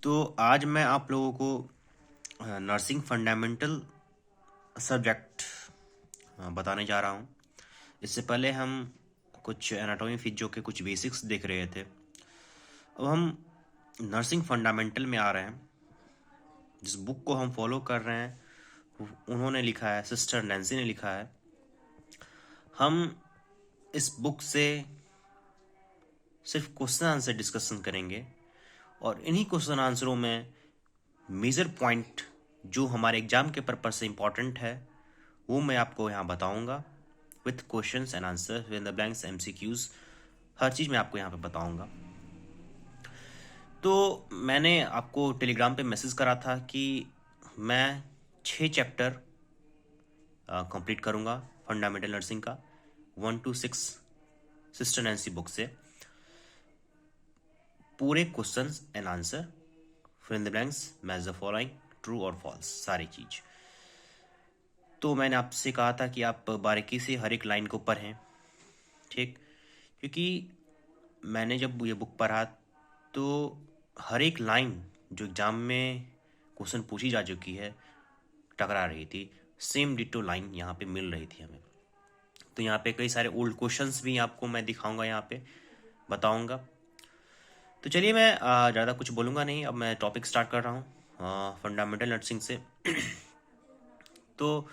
तो आज मैं आप लोगों को नर्सिंग फंडामेंटल सब्जेक्ट बताने जा रहा हूँ। इससे पहले हम कुछ एनाटॉमी फिजियो के कुछ बेसिक्स देख रहे थे। अब हम नर्सिंग फंडामेंटल में आ रहे हैं। जिस बुक को हम फॉलो कर रहे हैं उन्होंने लिखा है, सिस्टर नैन्सी ने लिखा है। हम इस बुक से सिर्फ क्वेश्चन आंसर डिस्कशन करेंगे और इन्हीं क्वेश्चन आंसरों में मेजर पॉइंट जो हमारे एग्जाम के पर्पज से इम्पॉर्टेंट है वो मैं आपको यहाँ बताऊंगा with questions and answer with the blanks MCQs. हर चीज़ मैं आपको यहाँ पे बताऊंगा। तो मैंने आपको टेलीग्राम पे मैसेज करा था कि मैं 6 चैप्टर कंप्लीट करूंगा फंडामेंटल नर्सिंग का 1 to 6 सिस्टर नैन्सी बुक से। पूरे questions and answer fill in the blanks match the following true और फॉल्स सारी चीज़। तो मैंने आपसे कहा था कि आप बारीकी से हर एक लाइन को पढ़ें, ठीक? क्योंकि मैंने जब ये बुक पढ़ा तो हर एक लाइन जो एग्ज़ाम में क्वेश्चन पूछी जा चुकी है टकरा रही थी। सेम डिटो लाइन यहाँ पे मिल रही थी हमें। तो यहाँ पे कई सारे ओल्ड क्वेश्चंस भी आपको मैं दिखाऊंगा, यहाँ पे बताऊंगा। तो चलिए मैं ज़्यादा कुछ बोलूँगा नहीं, अब मैं टॉपिक स्टार्ट कर रहा हूँ फंडामेंटल नर्सिंग से। तो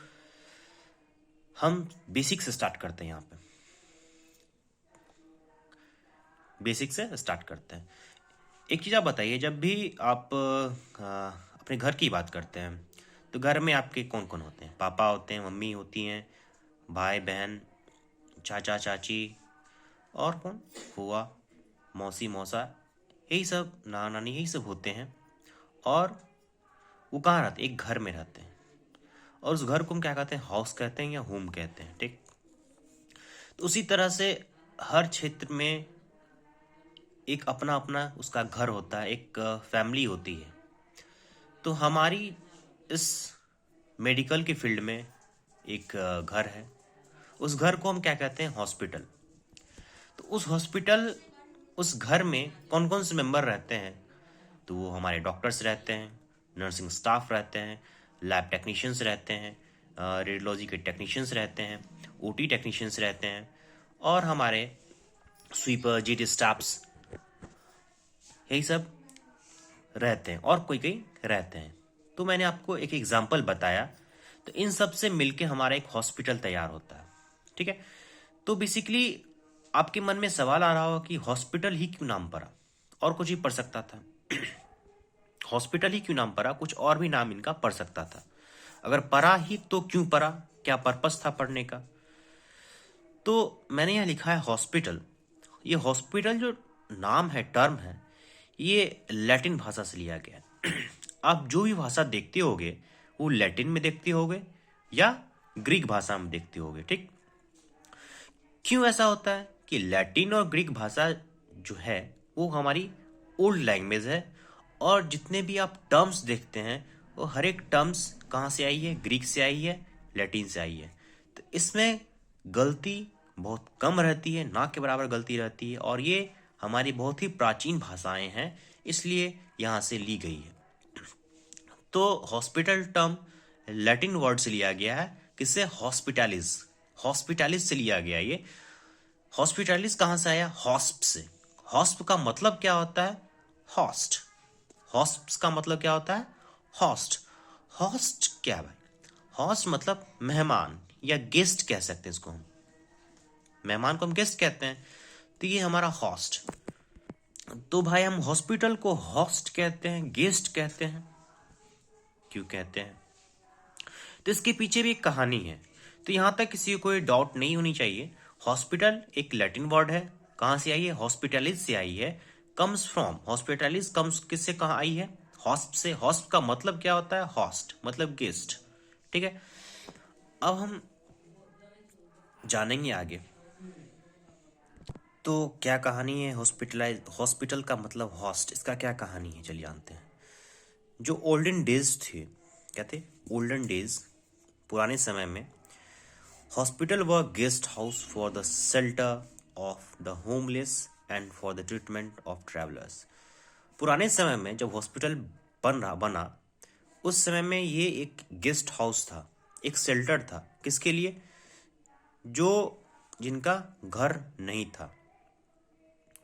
हम बेसिक से स्टार्ट करते हैं। यहाँ पे बेसिक से स्टार्ट करते हैं। एक चीज़ आप बताइए, जब भी आप अपने घर की बात करते हैं तो घर में आपके कौन कौन होते हैं? पापा होते हैं, मम्मी होती हैं, भाई बहन, चाचा चाची, और कौन? फूआ, मौसी मौसा, यही सब, नाना नानी, यही सब होते हैं। और वो कहाँ रहते? एक घर में रहते हैं। और उस घर को हम क्या कहते हैं? हाउस कहते हैं या होम कहते हैं, ठीक? तो उसी तरह से हर क्षेत्र में एक अपना अपना उसका घर होता है, एक फैमिली होती है। तो हमारी इस मेडिकल की फील्ड में एक घर है। उस घर को हम क्या कहते हैं? हॉस्पिटल। तो उस हॉस्पिटल, उस घर में कौन कौन से मेंबर रहते हैं? तो वो हमारे डॉक्टर्स रहते हैं, नर्सिंग स्टाफ रहते हैं, लैब टेक्नीशियंस रहते हैं, रेडियोलॉजी के टेक्नीशियंस रहते हैं, ओटी टेक्नीशियंस रहते हैं, और हमारे स्वीपर, जीटी स्टाफ्स, यही सब रहते हैं, और कोई कोई रहते हैं। तो मैंने आपको एक एग्जाम्पल बताया। तो इन सब से मिलके हमारा एक हॉस्पिटल तैयार होता है, ठीक है? तो बेसिकली आपके मन में सवाल आ रहा होगा कि हॉस्पिटल ही क्यों नाम पड़ा? और कुछ ही पढ़ सकता था। हॉस्पिटल ही क्यों नाम पड़ा? कुछ और भी नाम इनका पढ़ सकता था। अगर पढ़ा ही तो क्यों पढ़ा? क्या पर्पस था पढ़ने का? तो मैंने यहाँ लिखा है हॉस्पिटल। ये हॉस्पिटल जो नाम है, टर्म है, ये लैटिन भाषा से लिया गया है। आप जो भी भाषा देखते होगे वो लैटिन में देखते होगे या ग्रीक भाषा में देखते होगे, ठीक? क्यों ऐसा होता है कि लैटिन और ग्रीक भाषा जो है वो हमारी ओल्ड लैंग्वेज है, और जितने भी आप टर्म्स देखते हैं वो हर एक टर्म्स कहाँ से आई है? ग्रीक से आई है, लैटिन से आई है। तो इसमें गलती बहुत कम रहती है, ना के बराबर गलती रहती है, और ये हमारी बहुत ही प्राचीन भाषाएं हैं, इसलिए यहाँ से ली गई है। तो हॉस्पिटल टर्म लैटिन वर्ड से लिया गया है, किससे? हॉस्पिटलिस। हॉस्पिटलिस से लिया गया ये। हॉस्पिटलिस कहाँ से आया? हॉस्प से। हॉस्प का मतलब क्या होता है? हॉस्ट। हॉस्प का मतलब क्या होता है? हॉस्ट। हॉस्ट क्या है भाई? हॉस्ट मतलब मेहमान या गेस्ट कह सकते हैं इसको हम। मेहमान को हम गेस्ट कहते हैं, तो ये हमारा हॉस्ट। तो भाई हम हॉस्पिटल को हॉस्ट कहते हैं, गेस्ट कहते हैं, क्यों कहते हैं? तो इसके पीछे भी एक कहानी है। तो यहाँ तक किसी को कोई डाउट नहीं होनी चाहिए। हॉस्पिटल एक लैटिन वर्ड है। कहाँ से आई है? हॉस्पिटलिस से आई है। कम्स फ्रॉम, हॉस्पिटलिस कम्स किससे, कहाँ आई है? हॉस्प से। हॉस्प का मतलब क्या होता है? हॉस्ट मतलब गेस्ट, ठीक है? अब हम जानेंगे आगे। तो क्या कहानी है? हॉस्पिटलाइज, हॉस्पिटल का मतलब हॉस्ट, इसका क्या कहानी है? चलिए जानते हैं। जो ओल्डन डेज थे, क्या थे? ओल्डन डेज, पुराने समय में hospital were guest house for the shelter of the homeless and for the treatment of travelers. पुराने समय में जब हॉस्पिटल बना, उस समय में ये एक गेस्ट हाउस था, एक शेल्टर था। किसके लिए? जो जिनका घर नहीं था,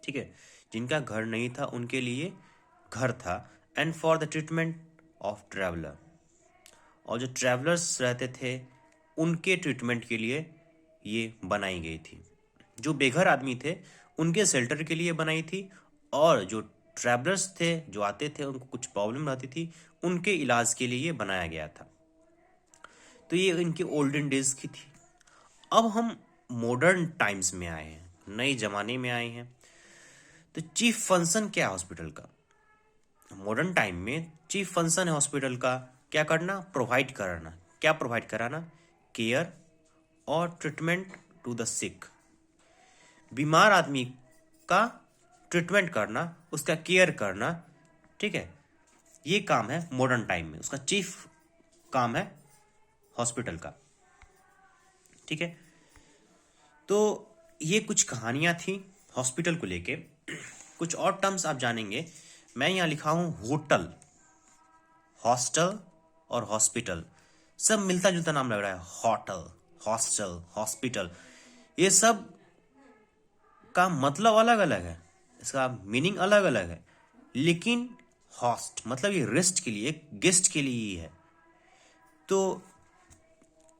ठीक है, जिनका घर नहीं था उनके लिए घर था। And for the treatment of traveller, और जो ट्रैवलर्स रहते थे उनके ट्रीटमेंट के लिए ये बनाई गई थी। जो बेघर आदमी थे उनके शेल्टर के लिए बनाई थी, और जो ट्रैवलर्स थे जो आते थे उनको कुछ प्रॉब्लम रहती थी उनके इलाज के लिए ये बनाया गया था। तो ये इनके ओल्डन डेज की थी। अब हम मॉडर्न टाइम्स में आए हैं, नए जमाने में आए हैं। तो चीफ फंक्शन क्या है हॉस्पिटल का? मॉडर्न टाइम में चीफ फंक्शन है हॉस्पिटल का क्या करना? प्रोवाइड कराना। क्या प्रोवाइड कराना? केयर और ट्रीटमेंट टू द सिक। बीमार आदमी का ट्रीटमेंट करना, उसका केयर करना, ठीक है, ये काम है मॉडर्न टाइम में, उसका चीफ काम है हॉस्पिटल का, ठीक है। तो ये कुछ कहानियां थी हॉस्पिटल को लेके। कुछ और टर्म्स आप जानेंगे। मैं यहाँ लिखा हूं होटल, हॉस्टल और हॉस्पिटल, सब मिलता जुलता नाम लग रहा है। होटल, हॉस्टल, हॉस्पिटल, ये सब का मतलब अलग अलग है, इसका मीनिंग अलग अलग है, लेकिन हॉस्ट मतलब ये रेस्ट के लिए, गेस्ट के लिए ही है। तो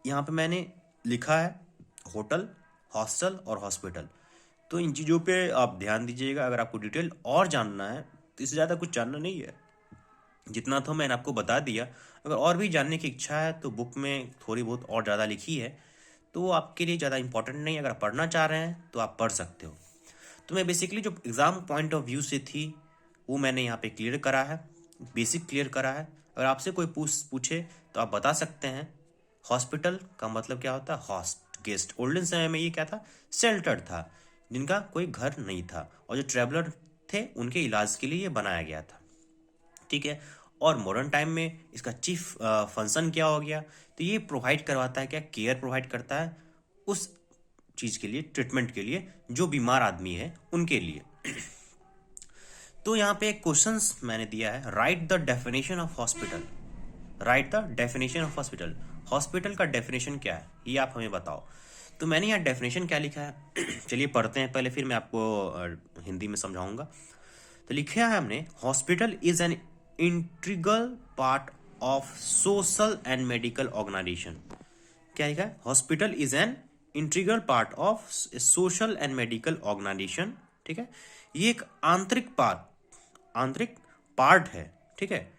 यहाँ पे मैंने लिखा है होटल, हॉस्टल और हॉस्पिटल। तो इन चीज़ों पे आप ध्यान दीजिएगा। अगर आपको डिटेल और जानना है तो इससे ज़्यादा कुछ जानना नहीं है, जितना तो मैंने आपको बता दिया। अगर और भी जानने की इच्छा है तो बुक में थोड़ी बहुत और ज़्यादा लिखी है, तो वो आपके लिए ज़्यादा इंपॉर्टेंट नहीं है। अगर आप पढ़ना चाह रहे हैं तो आप पढ़ सकते हो। तो मैं बेसिकली जो एग्ज़ाम पॉइंट ऑफ व्यू से थी वो मैंने यहाँ पे क्लियर करा है, बेसिक क्लियर करा है। अगर आपसे कोई पूछे तो आप बता सकते हैं हॉस्पिटल का मतलब क्या होता है? Host, guest. ओल्डन समय में ये क्या था? शेल्टर था, जिनका कोई घर नहीं था, और जो ट्रैवलर थे उनके इलाज के लिए ये बनाया गया था, ठीक है। और मॉडर्न टाइम में इसका चीफ फंक्शन क्या हो गया? तो ये प्रोवाइड करवाता है क्या? केयर प्रोवाइड करता है उस चीज़ के लिए, ट्रीटमेंट के लिए, जो बीमार आदमी है उनके लिए। तो यहाँ पे एक क्वेश्चंस मैंने दिया है, write the definition of hospital. Right the definition of hospital. Hospital का डेफिनेशन क्या है ये आप हमें बताओ। तो मैंने यहाँ डेफिनेशन क्या लिखा है चलिए पढ़ते हैं पहले, फिर मैं आपको हिंदी में समझाऊंगा। तो लिखा है हमने, hospital is an integral part of social and medical organisation. क्या लिखा है? Hospital is an integral part of social and medical organisation, ठीक है। ये एक आंतरिक पार्ट है, ठीक है,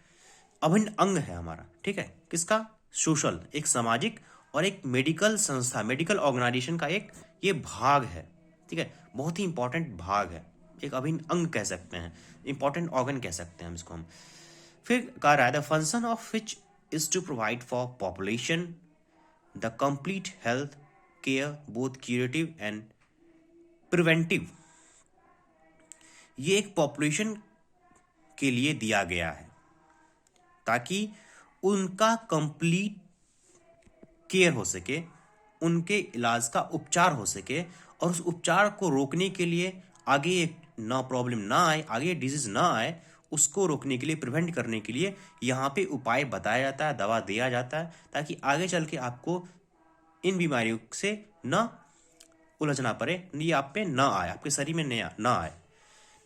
अभिन्न अंग है हमारा, ठीक है। किसका? सोशल, एक सामाजिक, और एक मेडिकल संस्था, मेडिकल ऑर्गेनाइजेशन का एक ये भाग है, ठीक है। बहुत ही इंपॉर्टेंट भाग है, एक अभिन्न अंग कह सकते हैं, इंपॉर्टेंट ऑर्गन कह सकते हैं हम इसको। हम फिर कह रहा है the function of which is to provide for population the complete health care, both curative and preventive. ये एक पॉपुलेशन के लिए दिया गया है ताकि उनका कंप्लीट केयर हो सके, उनके इलाज का उपचार हो सके, और उस उपचार को रोकने के लिए आगे ना प्रॉब्लम ना आए, आगे डिजीज ना आए, उसको रोकने के लिए, प्रिवेंट करने के लिए यहाँ पे उपाय बताया जाता है, दवा दिया जाता है, ताकि आगे चल के आपको इन बीमारियों से ना उलझना पड़े, ये आप पे ना आए, आपके शरीर में ना आए।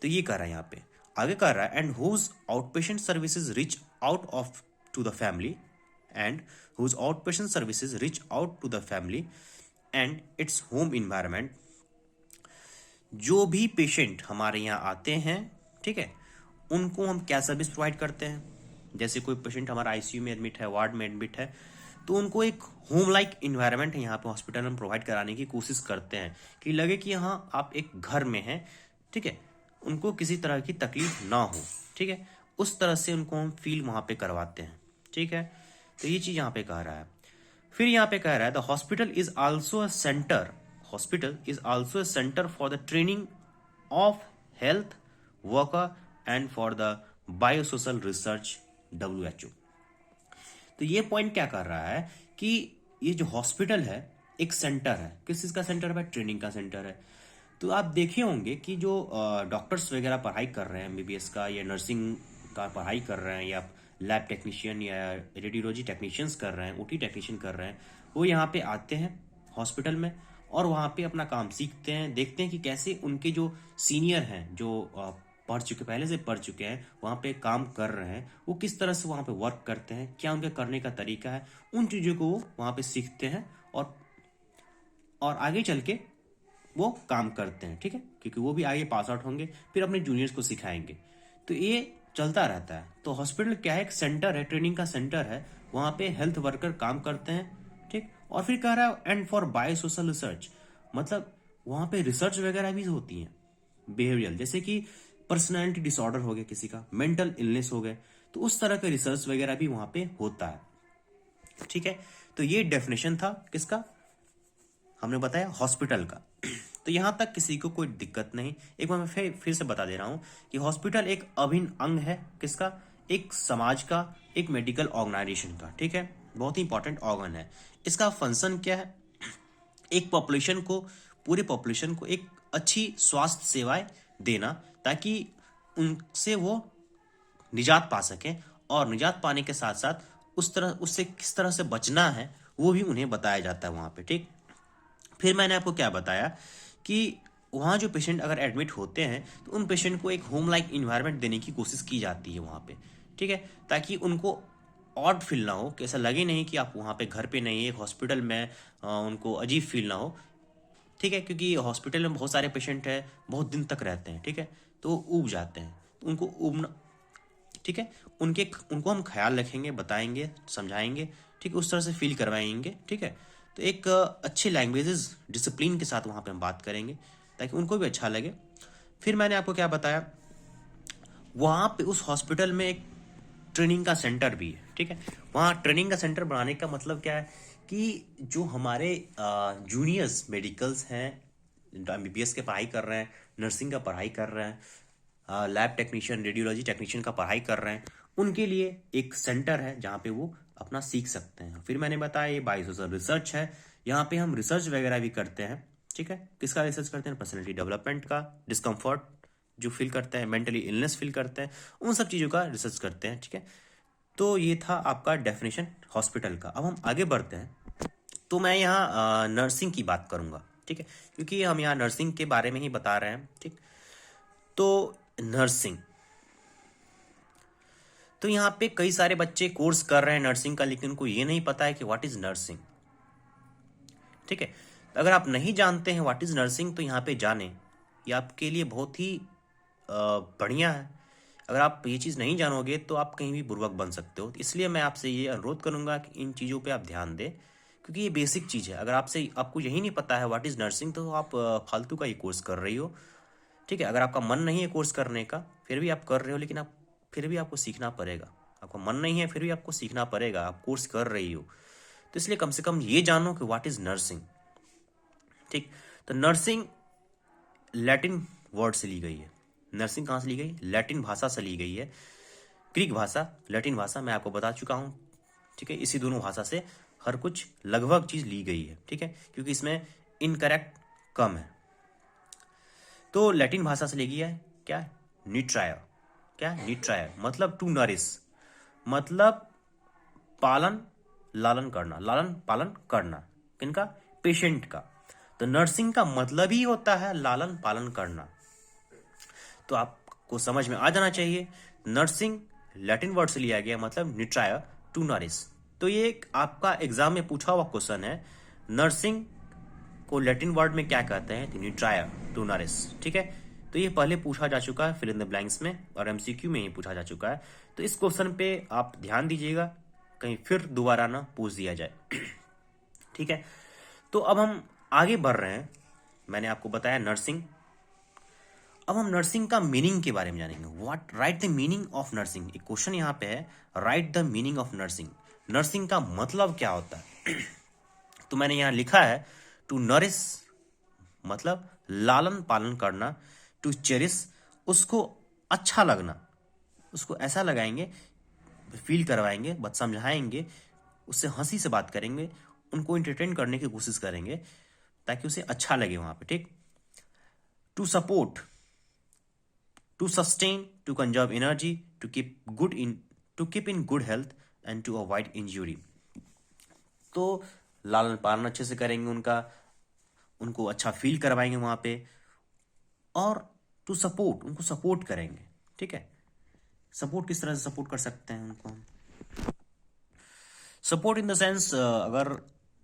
तो ये कह रहा है यहाँ पे, आगे कर रहा है, and whose outpatient services reach out of to the family, and whose outpatient services reach out to the family and its home environment. जो भी पेशेंट हमारे यहाँ आते हैं, ठीक है, उनको हम क्या सर्विस प्रोवाइड करते हैं? जैसे कोई पेशेंट हमारा आईसीयू में एडमिट है, वार्ड में एडमिट है, तो उनको एक होम लाइक इन्वायरमेंट है यहाँ पे हॉस्पिटल में प्रोवाइड कराने की कोशिश करते हैं, कि लगे कि हाँ आप एक घर में हैं, ठीक है, उनको किसी तरह की तकलीफ ना हो, ठीक है, उस तरह से उनको हम फील वहाँ पे करवाते हैं, ठीक है। तो ये चीज़ यहाँ पे कह रहा है। फिर यहाँ पे कह रहा है the hospital is also a centre, hospital is also a centre for the training of health worker and for the biosocial research, WHO। तो ये पॉइंट क्या कर रहा है कि ये जो हॉस्पिटल है एक सेंटर है, किस चीज का सेंटर है? ट्रेनिंग का सेंटर है। तो आप देखे होंगे कि जो डॉक्टर्स वगैरह पढ़ाई कर रहे हैं एमबीबीएस का या नर्सिंग का पढ़ाई कर रहे हैं या लैब टेक्नीशियन या रेडियोलॉजी टेक्नीशियंस कर रहे हैं, ओटी टेक्नीशियन कर रहे हैं, वो यहाँ पे आते हैं हॉस्पिटल में और वहाँ पे अपना काम सीखते हैं, देखते हैं कि कैसे उनके जो सीनियर हैं, जो पढ़ चुके, पहले से पढ़ चुके हैं, वहाँ पे काम कर रहे हैं, वो किस तरह से वहाँ पे वर्क करते हैं, क्या उनके करने का तरीका है, उन चीज़ों को वो वहाँ पे सीखते हैं और आगे चल के वो काम करते हैं। ठीक है, क्योंकि वो भी आगे पास आउट होंगे, फिर अपने जूनियर्स को सिखाएंगे। तो ये चलता रहता है। तो हॉस्पिटल क्या है, एक सेंटर है, ट्रेनिंग का सेंटर है, वहाँ पे हेल्थ वर्कर काम करते हैं। ठीक, और फिर कह रहा है and for bio social research, मतलब वहाँ पे रिसर्च वगैरह भी होती है बिहेवियरल, जैसे कि पर्सनैलिटी डिसऑर्डर हो गया किसी का, मेंटल इलनेस हो गए, तो उस तरह का रिसर्च वगैरह भी वहाँ पे होता है। ठीक है, तो ये डेफिनेशन था किसका, हमने बताया हॉस्पिटल का। तो यहां तक किसी को कोई दिक्कत नहीं। एक बार मैं फिर से बता दे रहा हूं कि हॉस्पिटल एक अभिन्न अंग है किसका, एक समाज का, एक मेडिकल ऑर्गेनाइजेशन का। ठीक है, बहुत ही इंपॉर्टेंट ऑर्गन है। इसका फंक्शन क्या है, एक पॉपुलेशन को, पूरे पॉपुलेशन को एक अच्छी स्वास्थ्य सेवाएं देना, ताकि उनसे वो निजात पा सकें, और निजात पाने के साथ साथ उससे किस तरह से बचना है वो भी उन्हें बताया जाता है वहाँ पे। ठीक, फिर मैंने आपको क्या बताया कि वहाँ जो पेशेंट अगर एडमिट होते हैं तो उन पेशेंट को एक होम लाइक इन्वायरमेंट देने की कोशिश की जाती है वहाँ पे। ठीक है, ताकि उनको ऑड फील ना हो, कि ऐसा लगे नहीं कि आप वहाँ पे घर पे नहीं है, एक हॉस्पिटल में उनको अजीब फील ना हो। ठीक है, क्योंकि हॉस्पिटल में बहुत सारे पेशेंट हैं, बहुत दिन तक रहते हैं। ठीक है, तो ऊब जाते हैं, तो उनको ऊबना, ठीक है, उनको हम ख्याल रखेंगे, बताएंगे, समझाएंगे। ठीक है, उस तरह से फील करवाएंगे। ठीक है, तो एक अच्छे लैंग्वेजेस डिसिप्लिन के साथ वहाँ पे हम बात करेंगे, ताकि उनको भी अच्छा लगे। फिर मैंने आपको क्या बताया, वहाँ पे उस हॉस्पिटल में एक ट्रेनिंग का सेंटर भी है। ठीक है, वहाँ ट्रेनिंग का सेंटर बनाने का मतलब क्या है कि जो हमारे जूनियर्स मेडिकल्स हैं, एमबीबीएस के पढ़ाई कर रहे हैं, नर्सिंग का पढ़ाई कर रहे हैं, लैब टेक्नीशियन, रेडियोलॉजी टेक्नीशियन का पढ़ाई कर रहे हैं, उनके लिए एक सेंटर है जहाँ पे वो अपना सीख सकते हैं। फिर मैंने बताया ये बायोसोशल रिसर्च है, यहाँ पे हम रिसर्च वगैरह भी करते हैं। ठीक है, किसका रिसर्च करते हैं, पर्सनैलिटी डेवलपमेंट का, डिस्कम्फर्ट जो फील करते हैं, मेंटली इलनेस फील करते हैं, उन सब चीज़ों का रिसर्च करते हैं। ठीक है, तो ये था आपका डेफिनेशन हॉस्पिटल का। अब हम आगे बढ़ते हैं, तो मैं यहाँ नर्सिंग की बात करूँगा। ठीक है, क्योंकि हम यहाँ नर्सिंग के बारे में ही बता रहे हैं। ठीक, तो नर्सिंग, तो यहाँ पे कई सारे बच्चे कोर्स कर रहे हैं नर्सिंग का, लेकिन उनको ये नहीं पता है कि व्हाट इज नर्सिंग। ठीक है, अगर आप नहीं जानते हैं व्हाट इज नर्सिंग, तो यहाँ पे जाने, ये आपके लिए बहुत ही बढ़िया है। अगर आप ये चीज़ नहीं जानोगे तो आप कहीं भी बुर्बक बन सकते हो। इसलिए मैं आपसे ये अनुरोध करूंगा कि इन चीज़ों पे आप ध्यान दें, क्योंकि ये बेसिक चीज़ है। अगर आपको यही नहीं पता है व्हाट इज़ नर्सिंग, तो आप फालतू का ये कोर्स कर रही हो। ठीक है, अगर आपका मन नहीं है कोर्स करने का, फिर भी आप कर रहे हो, लेकिन आप फिर भी आपको सीखना पड़ेगा। आपका मन नहीं है, फिर भी आपको सीखना पड़ेगा, आप कोर्स कर रही हो, तो इसलिए कम से कम ये जानो कि व्हाट इज़ नर्सिंग। ठीक, तो नर्सिंग लैटिन वर्ड से ली गई है। नर्सिंग कहाँ से ली गई, लैटिन भाषा से ली गई है। ग्रीक भाषा, लैटिन भाषा मैं आपको बता चुका हूँ। ठीक है, इसी दोनों भाषा से हर कुछ लगभग चीज़ ली गई है। ठीक है, क्योंकि इसमें इनकरेक्ट कम है। तो लैटिन भाषा से ली गई है क्या, न्यूट्राया, क्या न्यूट्राया मतलब टू नरिश, मतलब पालन लालन करना, लालन पालन करना, किनका, पेशेंट का। तो नर्सिंग का मतलब ही होता है लालन पालन करना। तो आपको समझ में आ जाना चाहिए, नर्सिंग लैटिन वर्ड से लिया गया, मतलब न्यूट्राया टू नरिश। तो ये एक आपका एग्जाम में पूछा हुआ क्वेश्चन है, नर्सिंग को लैटिन वर्ड में क्या कहते हैं, तो न्यूट्राया टू नरिश। ठीक है, तो ये पहले पूछा जा चुका है फिल इन द ब्लैंक्स में, और एमसीक्यू में ही पूछा जा चुका है। तो इस क्वेश्चन पे आप ध्यान दीजिएगा, कहीं फिर दोबारा ना पूछ दिया जाए। ठीक है, तो अब हम आगे बढ़ रहे हैं। मैंने आपको बताया नर्सिंग, अब हम नर्सिंग का मीनिंग के बारे में जानेंगे। What, right the meaning of nursing. एक क्वेश्चन यहाँ पे है, write the meaning of nursing. Nursing का मतलब क्या होता है? तो मैंने यहाँ लिखा है, टू नरिश मतलब लालन पालन करना, टू चेरिश उसको अच्छा लगना, उसको ऐसा लगाएंगे, फील करवाएंगे, बस समझाएंगे, उससे हंसी से बात करेंगे, उनको इंटरटेन करने की कोशिश करेंगे, ताकि उसे अच्छा लगे वहाँ पे। ठीक, to support, to sustain, to conserve energy, to keep in good health and to avoid injury. तो लालन पालन अच्छे से करेंगे उनका, उनको अच्छा फील करवाएंगे वहां पे, और टू सपोर्ट, उनको सपोर्ट करेंगे। ठीक है, सपोर्ट किस तरह से सपोर्ट कर सकते हैं उनको? सपोर्ट इन द सेंस, अगर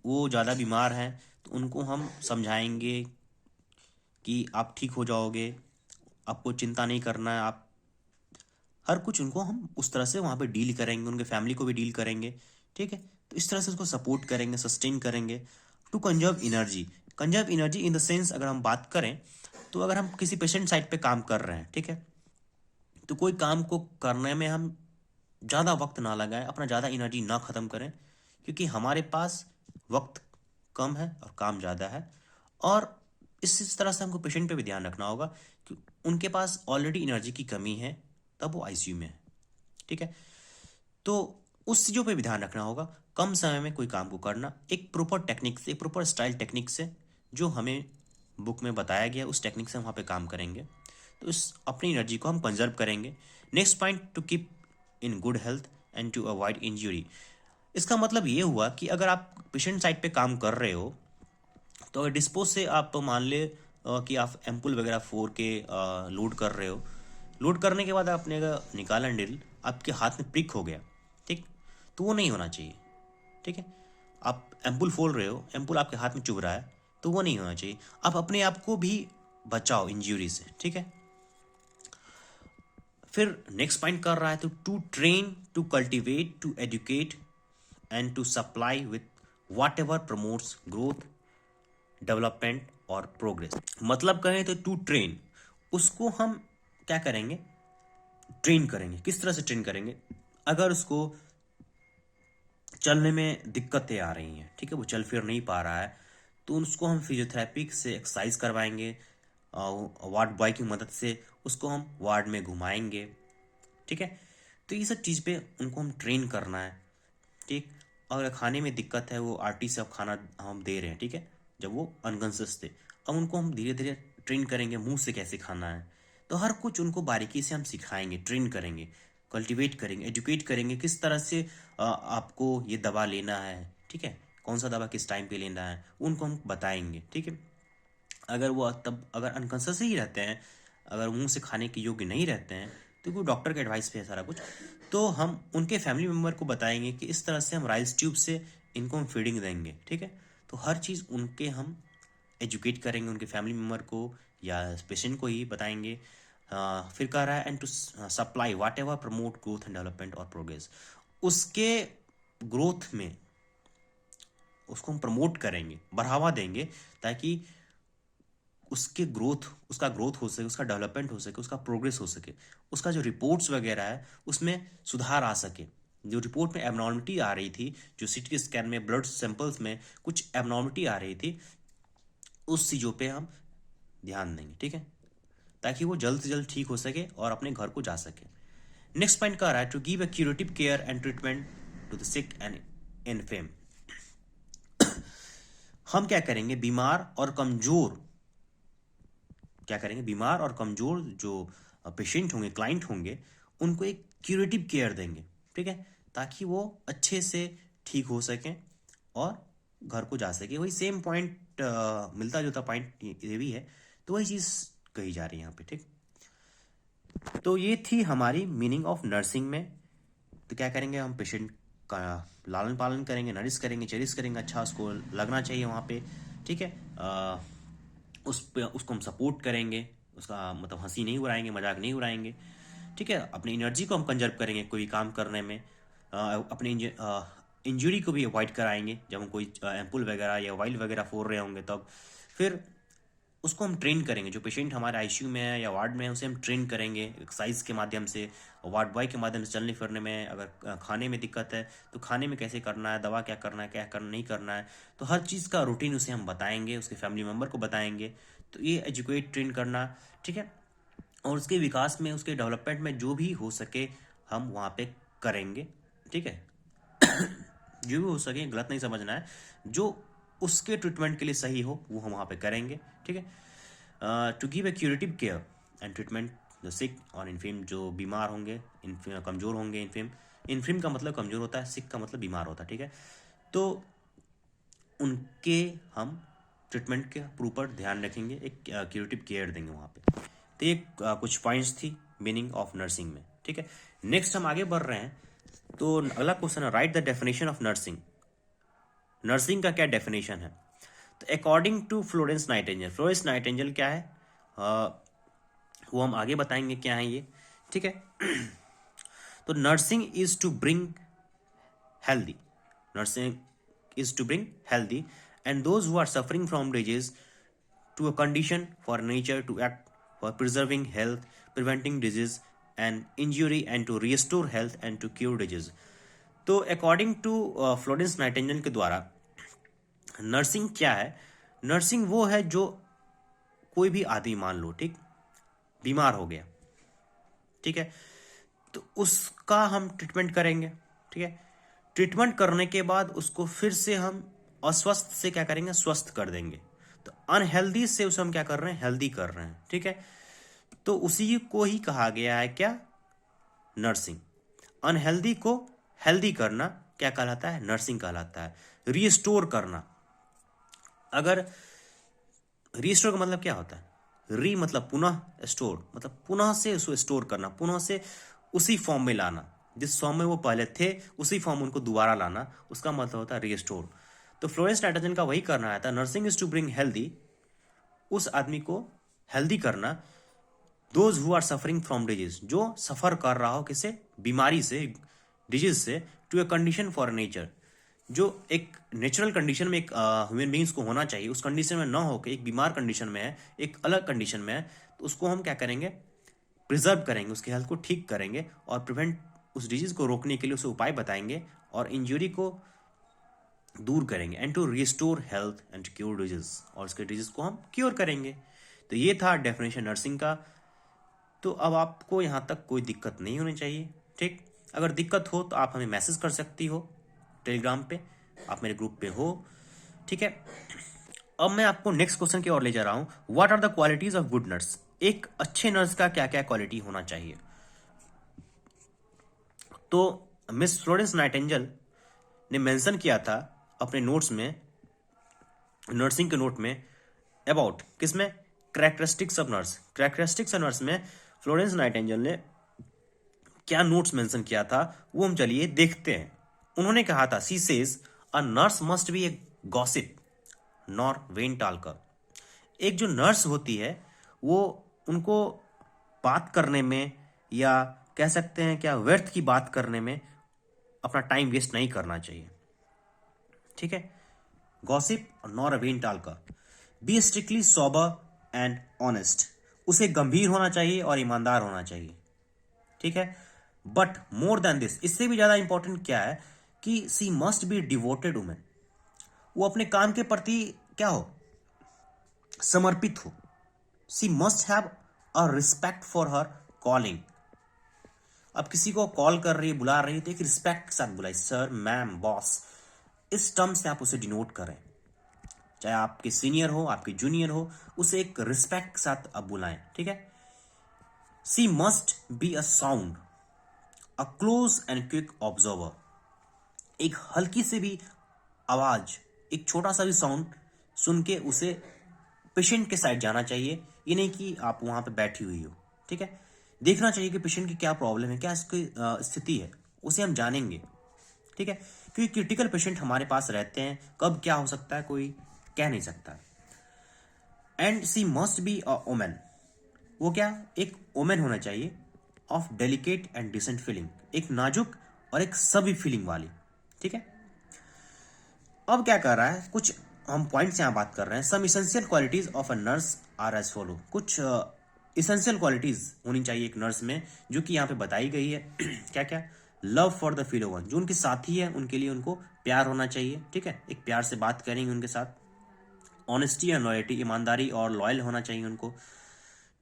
वो ज़्यादा बीमार हैं तो उनको हम समझाएंगे कि आप ठीक हो जाओगे, आपको चिंता नहीं करना है, आप हर कुछ उनको हम उस तरह से वहाँ पे डील करेंगे, उनके फैमिली को भी डील करेंगे। ठीक है, तो इस तरह से उसको सपोर्ट करेंगे, सस्टेन करेंगे। To conserve energy, conserve energy in the sense अगर हम बात करें तो अगर हम किसी पेशेंट साइड पे काम कर रहे हैं, ठीक है, तो कोई काम को करने में हम ज़्यादा वक्त ना लगाएं, अपना ज़्यादा एनर्जी ना ख़त्म करें, क्योंकि हमारे पास वक्त कम है और काम ज़्यादा है। और इस तरह से हमको पेशेंट पे भी ध्यान रखना होगा कि उनके पास ऑलरेडी एनर्जी की कमी है, तब वो आईसीयू में है। ठीक है, तो उस चीज़ों पे भी ध्यान रखना होगा। कम समय में कोई काम को करना एक प्रॉपर टेक्निक से, प्रॉपर स्टाइल टेक्निक से, जो हमें बुक में बताया गया उस टेक्निक से हम वहाँ पे काम करेंगे, तो इस अपनी एनर्जी को हम कंजर्व करेंगे। Next point, to keep in good health and to avoid injury. इसका मतलब ये हुआ कि अगर आप पेशेंट साइड पे काम कर रहे हो, तो अगर डिस्पोज से आप मान ले कि आप एम्पुल वगैरह फोर के लोड कर रहे हो, लोड करने के बाद आपने अगर निकाला ड्रिल, आपके हाथ में प्रिक हो गया, ठीक, तो वो नहीं होना चाहिए। ठीक है, आप एम्पुल फोल रहे हो, एम्पुल आपके हाथ में चुभ रहा है, तो वो नहीं होना चाहिए। आप अपने आप को भी बचाओ इंजरी से। ठीक है, फिर नेक्स्ट पॉइंट कर रहा है तो to train, to cultivate, to educate and to supply with whatever promotes growth, development और प्रोग्रेस। मतलब कहें तो टू ट्रेन, उसको हम क्या करेंगे, ट्रेन करेंगे। किस तरह से ट्रेन करेंगे? अगर उसको चलने में दिक्कतें आ रही हैं, ठीक है, वो चल फिर नहीं पा रहा है, तो उसको हम फिजियोथेरेपी से एक्सरसाइज करवाएंगे, वार्ड बॉय की मदद से उसको हम वार्ड में घुमाएंगे। ठीक है, तो ये सब चीज़ पे उनको हम ट्रेन करना है। ठीक, अगर खाने में दिक्कत है, वो आरटी से अब खाना हम दे रहे हैं, ठीक है, जब वो अनकॉन्शियस थे, अब उनको हम धीरे धीरे ट्रेन करेंगे मुंह से कैसे खाना है। तो हर कुछ उनको बारीकी से हम सिखाएंगे, ट्रेन करेंगे, कल्टीवेट करेंगे, एजुकेट करेंगे किस तरह से आपको ये दवा लेना है। ठीक है, कौन सा दवा किस टाइम पे लेना है, उनको हम बताएंगे। ठीक है, अगर वो तब अगर अनकॉन्शियस ही रहते हैं, अगर मुंह से खाने के योग्य नहीं रहते हैं, तो कोई डॉक्टर के एडवाइस पे है सारा कुछ, तो हम उनके फैमिली मेम्बर को बताएंगे कि इस तरह से हम राइस ट्यूब से इनको हम फीडिंग देंगे। ठीक है, तो हर चीज़ उनके हम एजुकेट करेंगे, उनके फैमिली मेम्बर को या पेशेंट को ही बताएंगे। फिर कह रहा है and to supply whatever promote growth and development और प्रोग्रेस। उसके ग्रोथ में उसको हम प्रमोट करेंगे, बढ़ावा देंगे, ताकि उसके ग्रोथ, उसका ग्रोथ हो सके, उसका डेवलपमेंट हो सके, उसका प्रोग्रेस हो सके, उसका जो रिपोर्ट्स वगैरह है उसमें सुधार आ सके। जो रिपोर्ट में एबनॉर्मलिटी आ रही थी, जो सीटी स्कैन में ब्लड सैंपल्स में कुछ एबनॉर्मलिटी आ रही थी, उस चीज़ों पे हम ध्यान देंगे। ठीक है, ताकि वो जल्द से जल्द ठीक हो सके और अपने घर को जा सके। नेक्स्ट पॉइंट कह रहा है to give a curative care and treatment to the sick and infirm. हम क्या करेंगे, बीमार और कमजोर, क्या करेंगे, बीमार और कमजोर जो पेशेंट होंगे, क्लाइंट होंगे, उनको एक क्यूरेटिव केयर देंगे। ठीक है, ताकि वो अच्छे से ठीक हो सकें और घर को जा सके। वही सेम पॉइंट, मिलता जुलता पॉइंट ये भी है, तो वही चीज़ कही जा रही है यहाँ पे। ठीक, तो ये थी हमारी मीनिंग ऑफ नर्सिंग में। तो क्या करेंगे, हम पेशेंट का लालन पालन करेंगे, नरिश करेंगे, चेरिश करेंगे, अच्छा उसको लगना चाहिए वहाँ पे। ठीक है, उसको हम सपोर्ट करेंगे, उसका मतलब हंसी नहीं उड़ाएंगे, मजाक नहीं उड़ाएंगे। ठीक है, अपनी एनर्जी को हम कंजर्व करेंगे कोई भी काम करने में, अपने इंजरी को भी अवॉइड कराएंगे जब हम कोई एम्पुल वगैरह या वाइल वगैरह फोड़ रहे होंगे तब। फिर उसको हम ट्रेन करेंगे, जो पेशेंट हमारे आईसीयू में है या वार्ड में है उसे हम ट्रेन करेंगे एक्सरसाइज के माध्यम से, वार्ड बॉय के माध्यम से चलने फिरने में। अगर खाने में दिक्कत है तो खाने में कैसे करना है, दवा क्या करना है, क्या करना नहीं करना है, तो हर चीज़ का रूटीन उसे हम बताएंगे, उसके फैमिली मेम्बर को बताएंगे। तो ये एजुकेट, ट्रेन करना। ठीक है, और उसके विकास में, उसके डेवलपमेंट में जो भी हो सके हम वहाँ पे करेंगे। ठीक है, जो भी हो सके, गलत नहीं समझना है, जो उसके ट्रीटमेंट के लिए सही हो वो हम वहाँ पे करेंगे। ठीक है, to give a curative care and treatment the sick और इन्फीम, जो बीमार होंगे, कमज़ोर होंगे। इन्फीम का मतलब कमज़ोर होता है, सिक का मतलब बीमार होता है, ठीक है। तो उनके हम ट्रीटमेंट के ऊपर ध्यान रखेंगे, एक क्यूरेटिव केयर देंगे वहाँ पे। तो ये कुछ पॉइंट्स थी मीनिंग ऑफ नर्सिंग में, ठीक है। नेक्स्ट हम आगे बढ़ रहे हैं। तो अगला क्वेश्चन है, write the definition of nursing. Nursing का क्या डेफिनेशन है? तो according to Florence Nightingale, Florence Nightingale क्या है वो हम आगे बताएंगे क्या है ये, ठीक है। तो nursing is to bring healthy. Nursing is to bring healthy and those who are suffering from disease to a condition for nature to act for preserving health, preventing disease and injury and to restore health and to cure disease. तो according to Florence Nightingale के द्वारा nursing क्या है? Nursing वो है जो कोई भी आदमी मान लो, ठीक, बीमार हो गया, ठीक है, तो उसका हम ट्रीटमेंट करेंगे, ठीक है। ट्रीटमेंट करने के बाद उसको फिर से हम अस्वस्थ से क्या करेंगे? स्वस्थ कर देंगे। तो अनहेल्दी से उसे हम क्या कर रहे हैं? हेल्दी कर रहे हैं, ठीक है। तो उसी को ही कहा गया है क्या? नर्सिंग। अनहेल्दी को हेल्दी करना क्या कहलाता है? नर्सिंग कहलाता है। रीस्टोर करना, अगर रीस्टोर का मतलब क्या होता है? री मतलब पुनः, स्टोर मतलब पुनः से उसको स्टोर करना, पुनः से उसी फॉर्म में लाना, जिस फॉर्म में वो पहले थे उसी फॉर्म उनको दोबारा लाना, उसका मतलब होता है रीस्टोर। तो फ्लोरेंस नाइटिंगेल का वही करना आया था, nursing is to bring healthy, उस आदमी को हेल्दी करना, those who are suffering from disease, जो सफर कर रहा हो किसे? बीमारी से, डिजीज से, to a condition for nature, जो एक नेचुरल कंडीशन में एक ह्यूमन बींग्स को होना चाहिए, उस कंडीशन में ना होकर एक बीमार कंडीशन में है, एक अलग कंडीशन में है, तो उसको हम क्या करेंगे? प्रिजर्व करेंगे, उसकी हेल्थ को ठीक करेंगे और प्रिवेंट, उस डिजीज को रोकने के लिए उसे उपाय बताएंगे और इंजरी को दूर करेंगे and to restore health and cure disease, और उसके डिजीज को हम क्योर करेंगे। तो ये था डेफिनेशन नर्सिंग का। तो अब आपको यहाँ तक कोई दिक्कत नहीं होनी चाहिए, ठीक। अगर दिक्कत हो तो आप हमें मैसेज कर सकती हो टेलीग्राम पे, आप मेरे ग्रुप पे हो, ठीक है। अब मैं आपको नेक्स्ट क्वेश्चन की ओर ले जा रहा हूं, what are the qualities of good nurse. एक अच्छे नर्स का क्या क्या क्वालिटी होना चाहिए? तो मिस फ्लोरेंस नाइटिंगेल ने मेंशन किया था अपने नोट्स में, नर्सिंग के नोट में, अबाउट किसमें? Characteristics of nurse. Characteristics of nurse में फ्लोरेंस नाइटिंगेल ने क्या नोट्स मेंशन किया था वो हम चलिए देखते हैं। उन्होंने कहा था, she says a nurse must be a gossip nor vain talker. एक जो नर्स होती है वो, उनको बात करने में, या कह सकते हैं क्या, व्यर्थ की बात करने में अपना टाइम वेस्ट नहीं करना चाहिए, ठीक है। Gossip nor a vain talker. Be strictly sober and honest, उसे गंभीर होना चाहिए और ईमानदार होना चाहिए, ठीक है। बट मोर देन दिस, इससे भी ज्यादा इंपॉर्टेंट क्या है कि she must be devoted women, वो अपने काम के प्रति क्या हो? समर्पित हो। She must have a respect for her calling. अब किसी को कॉल कर रही है, बुला रही है, तो एक रिस्पेक्ट के साथ बुलाई, सर, मैम, बॉस, इस टर्म से आप उसे डिनोट करें। चाहे आपके सीनियर हो, आपके जूनियर हो, उसे एक रिस्पेक्ट के साथ आप बुलाएं, ठीक है। She must be a sound, a close and quick observer. एक हल्की से भी आवाज, एक छोटा सा भी साउंड सुन के उसे पेशेंट के साइड जाना चाहिए। ये नहीं कि आप वहां पे बैठी हुई हो, ठीक है। देखना चाहिए कि पेशेंट की क्या प्रॉब्लम है, क्या इसकी स्थिति है, उसे हम जानेंगे, ठीक है। क्योंकि क्रिटिकल पेशेंट हमारे पास रहते हैं, कब क्या हो सकता है कोई कह नहीं सकता। And she must be a women, वो क्या? एक वोमेन होना चाहिए, of delicate and decent feeling, एक नाजुक और एक सभी फीलिंग वाली, ठीक है। अब क्या कर रहा है, कुछ हम पॉइंट्स यहां बात कर रहे हैं। Some essential qualities of a nurse are as follow, कुछ इसेंशियल क्वालिटीज होनी चाहिए एक नर्स में, जो कि यहाँ पे बताई गई है। क्या क्या? लव फॉर द फीलो वन, जो उनके साथी है उनके लिए उनको प्यार होना चाहिए, ठीक है, एक प्यार से बात करेंगे उनके साथ। ऑनेस्टी एंड लॉयल्टी, ईमानदारी और लॉयल होना चाहिए उनको,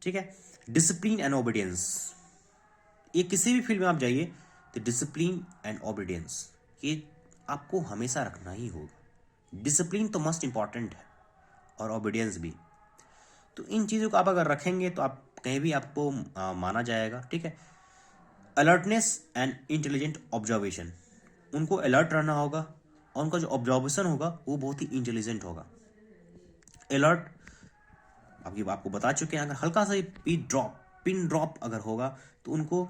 ठीक है। डिसिप्लिन एंड ओबीडियंस, ये किसी भी फील्ड में आप जाइए तो डिसिप्लिन एंड ओबीडियंस ये आपको हमेशा रखना ही होगा। डिसिप्लिन तो मस्ट इंपॉर्टेंट है और ओबीडियंस भी। तो इन चीज़ों को आप अगर रखेंगे तो आप कहीं भी आपको माना जाएगा, ठीक है। अलर्टनेस एंड इंटेलिजेंट ऑब्जर्वेशन, उनको अलर्ट रहना होगा और उनका जो ऑब्जर्वेशन होगा वो बहुत ही इंटेलिजेंट होगा। अलर्ट आपको बता चुके हैं, अगर हल्का सा पिन ड्रॉप अगर होगा तो उनको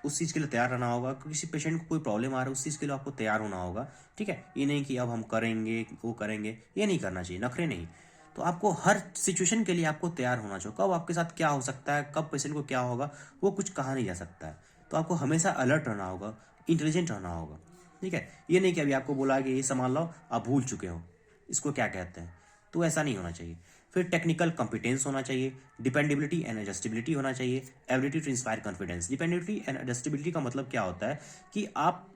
उस चीज़ के लिए तैयार रहना होगा। किसी पेशेंट को कोई प्रॉब्लम आ रहा है उस चीज़ के लिए आपको तैयार होना होगा, ठीक है। ये नहीं कि अब हम करेंगे वो करेंगे, ये नहीं करना चाहिए, नखरे नहीं। तो आपको हर सिचुएशन के लिए आपको तैयार होना चाहिए। कब आपके साथ क्या हो सकता है, कब पेशेंट को क्या होगा, वो कुछ कहा नहीं जा सकता है। तो आपको हमेशा अलर्ट रहना होगा, इंटेलिजेंट रहना होगा, ठीक है। ये नहीं कि अभी आपको बोला कि ये सामान लाओ, आप भूल चुके हो इसको क्या कहते हैं, तो ऐसा नहीं होना चाहिए। फिर टेक्निकल कॉम्पिटेंस होना चाहिए, डिपेंडेबिलिटी एंड एडजस्टेबिलिटी होना चाहिए, ability to inspire confidence. Dependability and adjustability का मतलब क्या होता है कि आप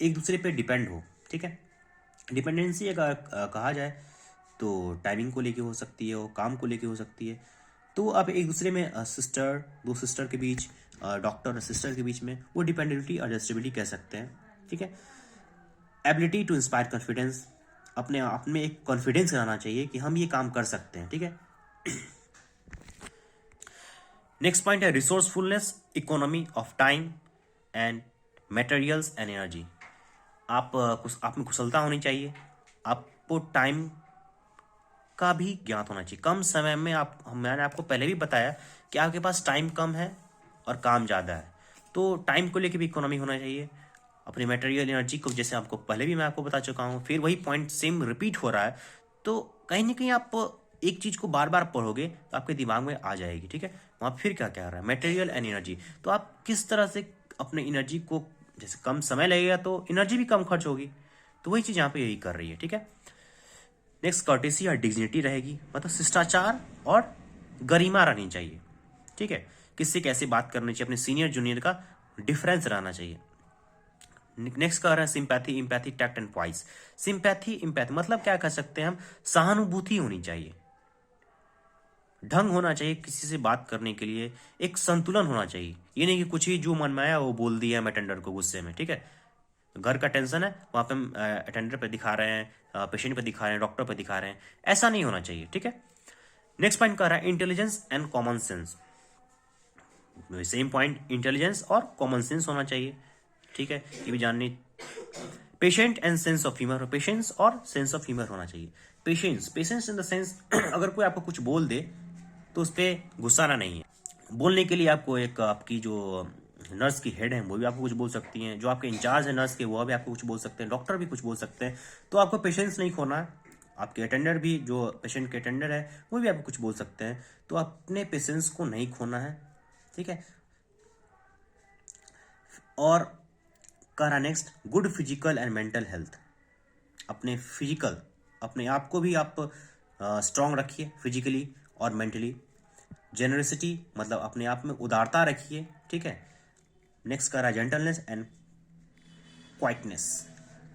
एक दूसरे पे डिपेंड हो, ठीक है। डिपेंडेंसी अगर कहा जाए तो टाइमिंग को लेके हो सकती है, वो काम को लेके हो सकती है। तो आप एक दूसरे में दो सिस्टर के बीच, डॉक्टर और सिस्टर के बीच में वो डिपेंडेबिलिटी और एडजस्टेबिलिटी कह सकते हैं, ठीक है। एबिलिटी टू इंस्पायर कॉन्फिडेंस, अपने आप में एक कॉन्फिडेंस रहना चाहिए कि हम ये काम कर सकते हैं, ठीक है। नेक्स्ट पॉइंट है resourcefulness, economy of time and materials and energy. आप में कुशलता होनी चाहिए, आपको टाइम का भी ज्ञात होना चाहिए। कम समय में मैंने आपको पहले भी बताया कि आपके पास टाइम कम है और काम ज़्यादा है, तो टाइम को लेके भी इकोनॉमी होना चाहिए। अपनी मटेरियल एनर्जी को, जैसे आपको पहले भी मैं आपको बता चुका हूँ, फिर वही पॉइंट सेम रिपीट हो रहा है, तो कहीं ना कहीं आप एक चीज़ को बार बार पढ़ोगे तो आपके दिमाग में आ जाएगी, ठीक है। वहाँ फिर क्या कह रहा है, मटेरियल एंड एनर्जी। तो आप किस तरह से अपने एनर्जी को, जैसे कम समय लगेगा तो एनर्जी भी कम खर्च होगी, तो वही चीज़ यहाँ पे यही कर रही है, ठीक है। नेक्स्ट कर्टेसी या डिग्निटी रहेगी, मतलब शिष्टाचार और गरिमा रहनी चाहिए, ठीक है। किससे कैसे बात करनी चाहिए, अपने सीनियर जूनियर का डिफरेंस रहना चाहिए। नेक्स्ट कह रहे हैं sympathy, empathy, tact and voice. Sympathy empathy मतलब क्या कह सकते हैं हम, सहानुभूति होनी चाहिए, ढंग होना चाहिए किसी से बात करने के लिए, एक संतुलन होना चाहिए। ये नहीं कि कुछ ही जो मन में आया वो बोल दिया मैं अटेंडर को गुस्से में, ठीक है। घर का टेंशन है, वहाँ पे हम अटेंडर पे दिखा रहे हैं, पेशेंट पे दिखा रहे हैं, डॉक्टर पे दिखा रहे हैं, ऐसा नहीं होना चाहिए, ठीक है। नेक्स्ट पॉइंट कह रहा है intelligence and common sense. Same point, intelligence और कॉमन सेंस होना चाहिए, ठीक है, ये भी जाननी। Patient and sense of humour, patience और सेंस ऑफ ह्यूमर होना चाहिए। पेशेंस इन द सेंस अगर कोई आपको कुछ बोल दे तो उस पर गुस्साना नहीं है। बोलने के लिए आपको एक आपकी जो नर्स की हेड है वो भी आपको कुछ बोल सकती हैं, जो आपके इंचार्ज है नर्स के वो भी आपको कुछ बोल सकते हैं, डॉक्टर भी कुछ बोल सकते हैं। तो आपको पेशेंस नहीं खोना है। आपके अटेंडर भी, जो पेशेंट के अटेंडर है वो भी आपको कुछ बोल सकते हैं, तो अपने पेशेंस को नहीं खोना है, ठीक है। और करा next good physical and mental health. अपने आप को भी आप स्ट्रांग रखिए फिजिकली और मेंटली। जेनरसिटी मतलब अपने आप में उदारता रखिए, ठीक है। नेक्स्ट करा जेंटलनेस एंड क्वाइटनेस,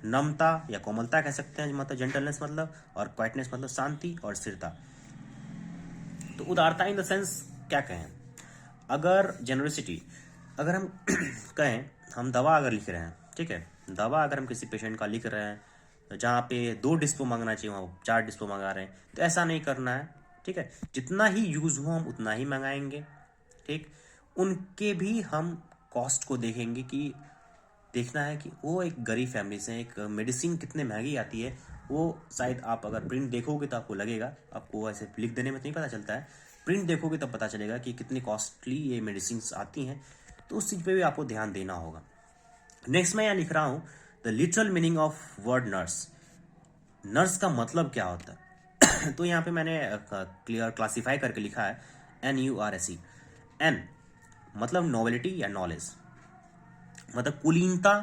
नम्रता या कोमलता कह सकते हैं, मतलब जेंटलनेस मतलब, और क्वाइटनेस मतलब शांति और स्थिरता। तो उदारता इन द सेंस क्या कहें, अगर जेनरसिटी अगर हम कहें, हम दवा अगर लिख रहे हैं, ठीक है, दवा अगर हम किसी पेशेंट का लिख रहे हैं तो जहाँ पे 2 डिस्पो मांगना चाहिए वहाँ 4 डिस्पो मंगा रहे हैं, तो ऐसा नहीं करना है, ठीक है। जितना ही यूज़ हो हम उतना ही मंगाएंगे, ठीक। उनके भी हम कॉस्ट को देखेंगे कि देखना है कि वो एक गरीब फैमिली से, एक मेडिसिन कितने महंगी आती है, वो शायद आप अगर प्रिंट देखोगे तो आपको लगेगा, आपको ऐसे लिख देने में तो नहीं पता चलता है, प्रिंट देखोगे तब पता चलेगा कि कितनी कॉस्टली ये मेडिसिन आती हैं, तो उस चीज़ पे भी आपको ध्यान देना होगा। नेक्स्ट मैं यहाँ लिख रहा हूँ the literal meaning of word nurse. Nurse का मतलब क्या होता है तो यहाँ पे मैंने क्लियर क्लासीफाई करके लिखा है NURSE। एन मतलब नॉवेलिटी या नॉलेज, मतलब कुलीनता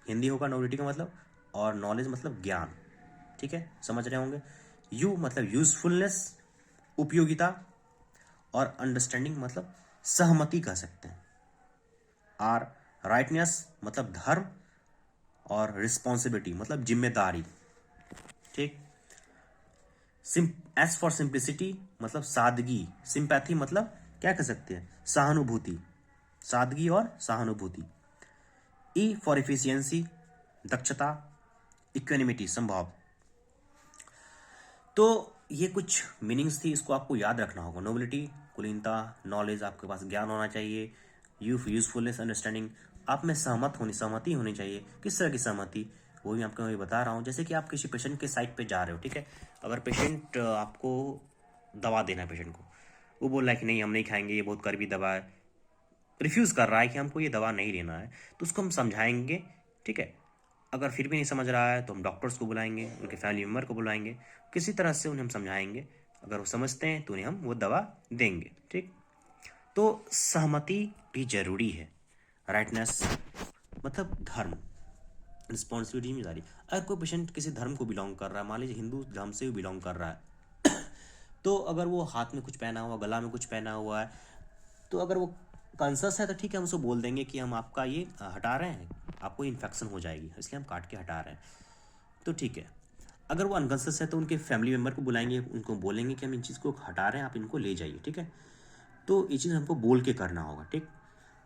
हिंदी होगा नॉवेलिटी का मतलब, और नॉलेज मतलब ज्ञान, ठीक है, समझ रहे होंगे। यू मतलब यूजफुलनेस, उपयोगिता, और अंडरस्टैंडिंग मतलब सहमति कह सकते हैं। आर राइटनेस मतलब धर्म, और रिस्पॉन्सिबिलिटी मतलब जिम्मेदारी, ठीक। एस फॉर सिंप्लिसिटी मतलब सादगी, सिंपैथी मतलब क्या कह सकते हैं, सहानुभूति, सादगी और सहानुभूति। ई फॉर इफिशियंसी दक्षता, इक्वेनिमिटी संभाव। तो ये कुछ मीनिंग्स थी, इसको आपको याद रखना होगा। नोबिलिटी, कुलीनता, नॉलेज, आपके पास ज्ञान होना चाहिए, यूजफुलनेस, अंडरस्टैंडिंग, आप में सहमति होनी चाहिए। किस तरह की सहमति, वो भी आपको मैं बता रहा हूँ। जैसे कि आप किसी पेशेंट के साइड पे जा रहे हो, ठीक है, अगर पेशेंट आपको दवा देना है, पेशेंट को वो बोल रहा है कि नहीं हम नहीं खाएंगे, ये बहुत कड़वी दवा है, रिफ्यूज़ कर रहा है कि हमको ये दवा नहीं लेना है, तो उसको हम समझाएंगे, ठीक है। अगर फिर भी नहीं समझ रहा है तो हम डॉक्टर्स को बुलाएंगे, उनके फैमिली मेम्बर को बुलाएंगे, किसी तरह से उन्हें हम समझाएंगे। अगर वो समझते हैं तो उन्हें हम वो दवा देंगे, ठीक। तो सहमति भी जरूरी है। राइटनेस मतलब धर्म, रिस्पॉन्सिबिलिटी, जिम्मेदारी। अगर कोई पेशेंट किसी धर्म को बिलोंग कर रहा है, मान लीजिए हिंदू धर्म से भी बिलोंग कर रहा है तो अगर वो हाथ में कुछ पहना हुआ, गला में कुछ पहना हुआ है, तो अगर वो कॉन्सस है तो ठीक है, हम उसको बोल देंगे कि हम आपका ये हटा रहे हैं, आपको इन्फेक्शन हो जाएगी इसलिए हम काट के हटा रहे हैं, तो ठीक है। अगर वो अनकॉन्सस है तो उनके फैमिली मेम्बर को बुलाएंगे, उनको बोलेंगे कि हम इन चीज़ को हटा रहे हैं, आप इनको ले जाइए, ठीक है। तो ये चीज़ हमको बोल के करना होगा, ठीक,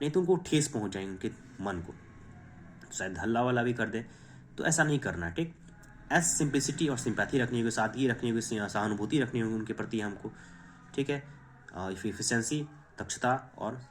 नहीं तो उनको ठेस पहुंच जाएगी उनके मन को, शायद हल्ला वाला भी कर दे, तो ऐसा नहीं करना है, ठीक। एस सिंप्लिसिटी और सिंपैथी रखनी होगी, सादगी रखनी होगी, सहानुभूति रखनी होगी उनके प्रति हमको, ठीक है। इफिशिएंसी, दक्षता, और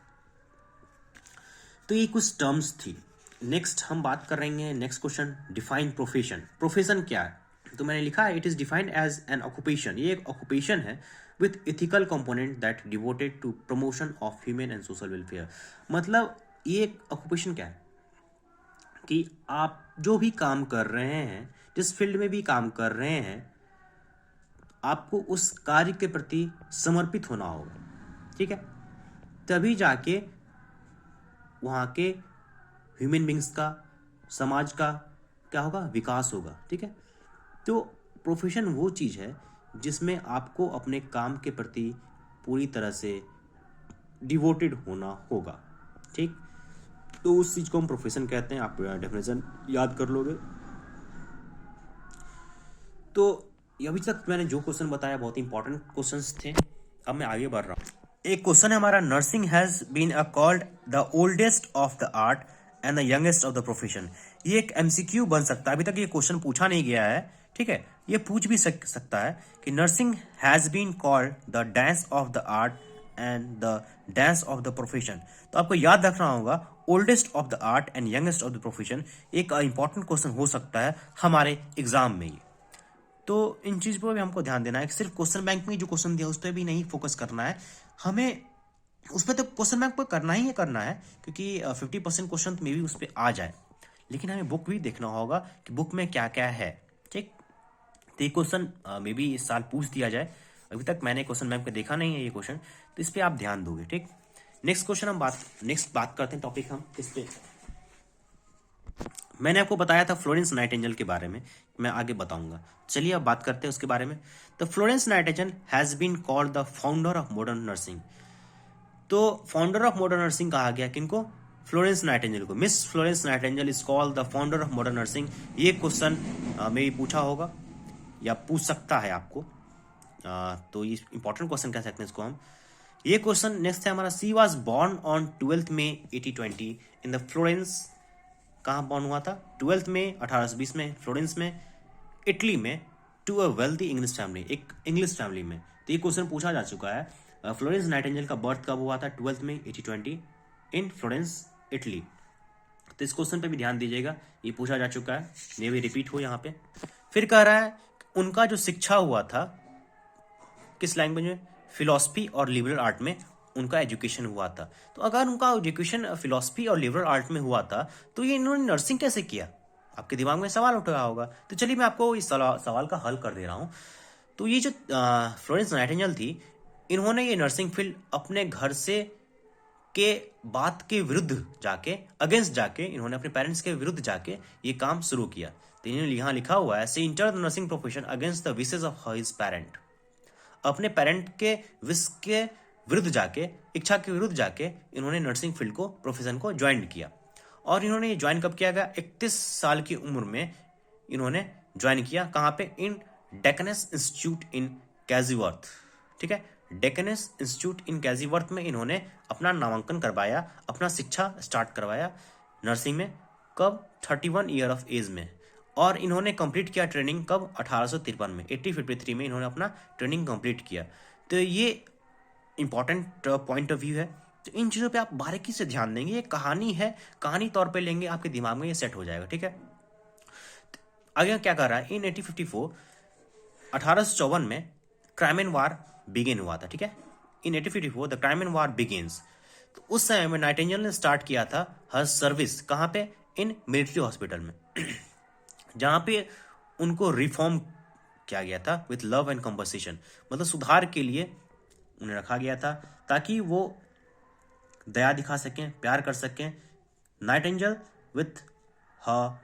तो ये कुछ टर्म्स थी। नेक्स्ट हम बात कर रहे हैं, next question, define profession. Profession क्या है, तो मैंने लिखा है it is defined as an occupation, ये एक ऑक्यूपेशन है with ethical component that devoted to promotion of human and social welfare. मतलब ये एक ऑक्यूपेशन क्या है कि आप जो भी काम कर रहे हैं, जिस फील्ड में भी काम कर रहे हैं, आपको उस कार्य के प्रति समर्पित होना होगा, ठीक है, तभी जाके वहाँ के ह्यूमन बींग्स का, समाज का क्या होगा, विकास होगा, ठीक है। तो प्रोफेशन वो चीज़ है जिसमें आपको अपने काम के प्रति पूरी तरह से डिवोटेड होना होगा, ठीक। तो उस चीज़ को हम प्रोफेशन कहते हैं, आप डेफिनेशन याद कर लोगे। तो अभी तक मैंने जो क्वेश्चन बताया बहुत इंपॉर्टेंट क्वेश्चंस थे, अब मैं आगे बढ़ रहा हूँ। एक क्वेश्चन है हमारा, nursing has been called the oldest of the art and the youngest of the profession. ये एक एमसीक्यू बन सकता है, अभी तक ये क्वेश्चन पूछा नहीं गया है, ठीक है, ये पूछ भी सकता है कि nursing has been called the dance of the art and the dance of the profession. तो आपको याद रखना होगा, oldest of the art and youngest of the profession एक इंपॉर्टेंट क्वेश्चन हो सकता है हमारे एग्जाम में। तो इन चीज़ पर भी हमको ध्यान देना है, सिर्फ क्वेश्चन बैंक में जो क्वेश्चन दिया उस पर भी नहीं फोकस करना है हमें, उस पर तो क्वेश्चन बैंक पर करना ही करना है, क्योंकि 50% क्वेश्चन में भी उस पर आ जाए, लेकिन हमें बुक भी देखना होगा कि बुक में क्या क्या है, ठीक। तो ये क्वेश्चन में भी इस साल पूछ दिया जाए, अभी तक मैंने क्वेश्चन बैंक पे देखा नहीं है ये क्वेश्चन, तो इस पर आप ध्यान दोगे, ठीक। नेक्स्ट क्वेश्चन हम बात करते हैं, टॉपिक हम किस पे, मैंने आपको बताया था फ्लोरेंस नाइटिंगेल के बारे में, मैं आगे बताऊंगा। चलिए अब बात करते हैं उसके बारे में। तो Florence Nightingale has been called the founder of modern nursing. तो फाउंडर ऑफ मॉडर्न नर्सिंग कहा गया किनको, फ्लोरेंस नाइटिंगेल को। Miss Florence Nightingale is called the founder of modern nursing. ये क्वेश्चन में भी पूछा होगा या पूछ सकता है आपको, तो ये इंपॉर्टेंट क्वेश्चन कह सकते हैं इसको हम। ये क्वेश्चन नेक्स्ट है हमारा, she was born on 12 May 1820 in the Florence. कहाँ बॉर्न हुआ था, 12 में 1820 में फ्लोरेंस में, इटली में, to a wealthy English family, एक इंग्लिश फैमिली में। तो ये क्वेश्चन पूछा जा चुका है। फ्लोरेंस नाइटिंगेल का बर्थ कब हुआ था, 12 में 1820 इन फ्लोरेंस इटली। तो इस क्वेश्चन पे भी ध्यान दीजिएगा, ये पूछा जा चुका है, ये भी रिपीट हो यहाँ पे। फिर कह रहा है उनका जो शिक्षा हुआ था किस लैंग्वेज में, फिलॉसफी और लिबरल आर्ट में उनका एजुकेशन हुआ था। तो अगर उनका एजुकेशन फिलॉसफी और लिबरल आर्ट में हुआ था तो ये इन्होंने नर्सिंग कैसे किया, आपके दिमाग में सवाल उठ रहा होगा। तो चलिए मैं आपको इस सवाल का हल कर दे रहा हूँ। तो ये जो फ्लोरेंस नाइटिंगेल थी, इन्होंने ये नर्सिंग फील्ड अपने घर से के बात के विरुद्ध जाके, अगेंस्ट जाके, इन्होंने अपने पेरेंट्स के विरुद्ध जाके ये काम शुरू किया। तो इन्होंने यहाँ लिखा हुआ है, she entered the nursing profession against the wishes of his parent. अपने पेरेंट के विश के विरुद्ध जाके, इच्छा के विरुद्ध जाके इन्होंने नर्सिंग फील्ड को, प्रोफेशन को ज्वाइन किया। और इन्होंने ये ज्वाइन कब किया गया, 31 साल की उम्र में इन्होंने ज्वाइन किया। कहाँ पे, इन डेकनेस इंस्टीट्यूट इन कैजीवर्थ, ठीक है, डेकनेस इंस्टीट्यूट इन कैजीवर्थ में इन्होंने अपना नामांकन करवाया, अपना शिक्षा स्टार्ट करवाया नर्सिंग में। कब, 31 ईयर ऑफ एज में। और इन्होंने कंप्लीट किया ट्रेनिंग कब, 1853 में, 1853 में इन्होंने अपना ट्रेनिंग कंप्लीट किया। तो ये इंपॉर्टेंट पॉइंट ऑफ व्यू है। तो इन चीज़ों पे आप बारीकी से ध्यान देंगे, ये कहानी है, कहानी तौर पे लेंगे, आपके दिमाग में ये सेट हो जाएगा, ठीक है। आगे क्या कर रहा है, इन 1854 1854 में क्राइम एंड वार बिगिन हुआ था, ठीक है। इन 1854 the crime and war begins. तो उस समय में नाइटिंगेल ने स्टार्ट किया था हर सर्विस, कहाँ पे, इन मिलिट्री हॉस्पिटल में, जहाँ पे उनको रिफॉर्म किया गया था विथ लव एंड कंपनसेशन, मतलब सुधार के लिए उन्हें रखा गया था ताकि वो दया दिखा सकें, प्यार कर सकें। Nightingale with her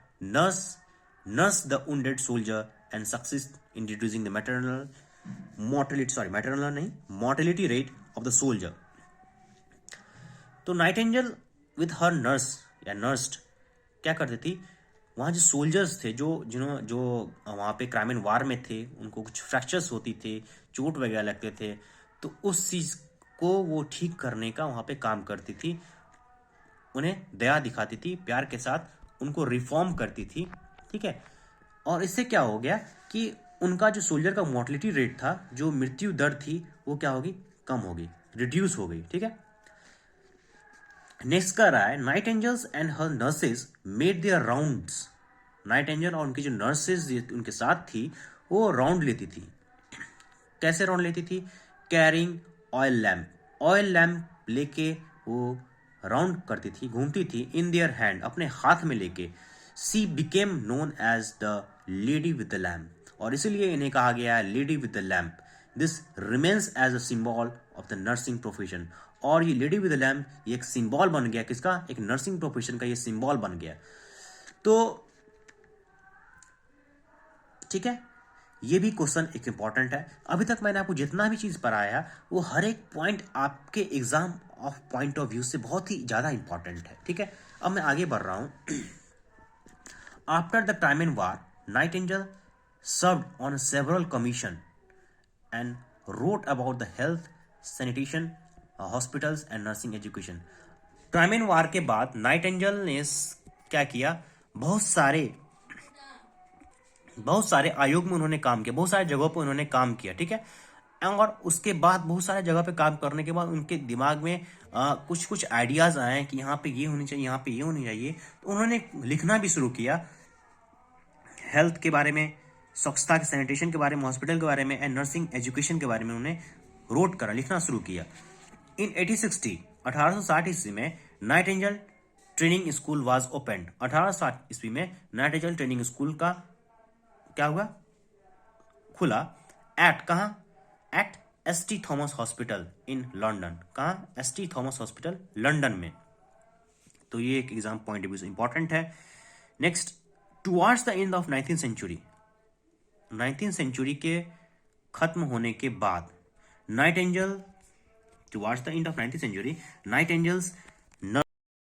nurse the wounded soldier and succeeds in reducing the mortality rate of the soldier। तो नाइटिंगेल विथ हर नर्स या नर्स्ड क्या करती थी, वहाँ जो सोल्जर्स थे, जो वहाँ पे क्राइम एंड वार में थे, उनको कुछ फ्रैक्चर्स होती थे, चोट वगैरह लगते थे, तो उस चीज़ को वो ठीक करने का वहाँ पे काम करती थी, उन्हें दया दिखाती थी, प्यार के साथ उनको रिफॉर्म करती थी, ठीक है। और इससे क्या हो गया कि उनका जो सोल्जर का मोर्टलिटी रेट था, जो मृत्यु दर थी, वो क्या होगी, कम हो गई, रिड्यूस हो गई, ठीक है। नेक्स्ट कर रहा है, Nightingale's and her nurses made their rounds. Nightingale और उनकी जो नर्सेज उनके साथ थी, वो राउंड लेती थी। कैसे राउंड लेती थी, कैरिंग ऑयल लैम्प लेके वो राउंड करती थी, घूमती थी, इन देयर हैंड, अपने हाथ में लेके। She became known as the lady with the lamp, और इसीलिए इन्हें कहा गया है lady with the lamp. This remains as a symbol of the nursing profession. और ये लेडी विद द लैम्प ये एक सिंबल बन गया, किसका, एक नर्सिंग प्रोफेशन का ये सिंबल बन गया। तो ठीक है, ये भी क्वेश्चन एक इंपॉर्टेंट है। अभी तक मैंने आपको जितना भी चीज पढ़ाया वो हर एक पॉइंट आपके exam of point of view से बहुत ही ज्यादा इंपॉर्टेंट है, ठीक है। अब मैं आगे बढ़ रहा हूं। After the crime and war, Nightingale served on several commission and wrote about the health, sanitation, hospitals and nursing education। Crime and वार के बाद नाइटिंगेल ने क्या किया, बहुत सारे आयोग में उन्होंने काम किया, बहुत सारे जगहों पर उन्होंने काम किया, ठीक है। और उसके बाद बहुत सारे जगह पे काम करने के बाद उनके दिमाग में कुछ कुछ आइडियाज आए कि यहाँ पे ये होनी चाहिए, यहाँ पे ये होनी चाहिए। तो उन्होंने लिखना भी शुरू किया, हेल्थ के बारे में, स्वच्छता के, सैनिटेशन के बारे में, हॉस्पिटल के बारे में एंड नर्सिंग एजुकेशन के बारे में उन्होंने रोट करा, लिखना शुरू किया। इन 1860 ईस्वी में Nightingale training school was opened. 1860 ईस्वी में नाइटिंगेल ट्रेनिंग स्कूल का क्या हुआ, खुला। एट कहाँ, at St. Thomas hospital in London. कहाँ, एस.टी. थॉमस हॉस्पिटल लंदन में। तो ये एक एग्जाम पॉइंट ऑफ व्यू से इंपॉर्टेंट है। Next, towards the end of 19th century, 19th century के खत्म होने के बाद Nightingale, towards the end of 19th century, nightingales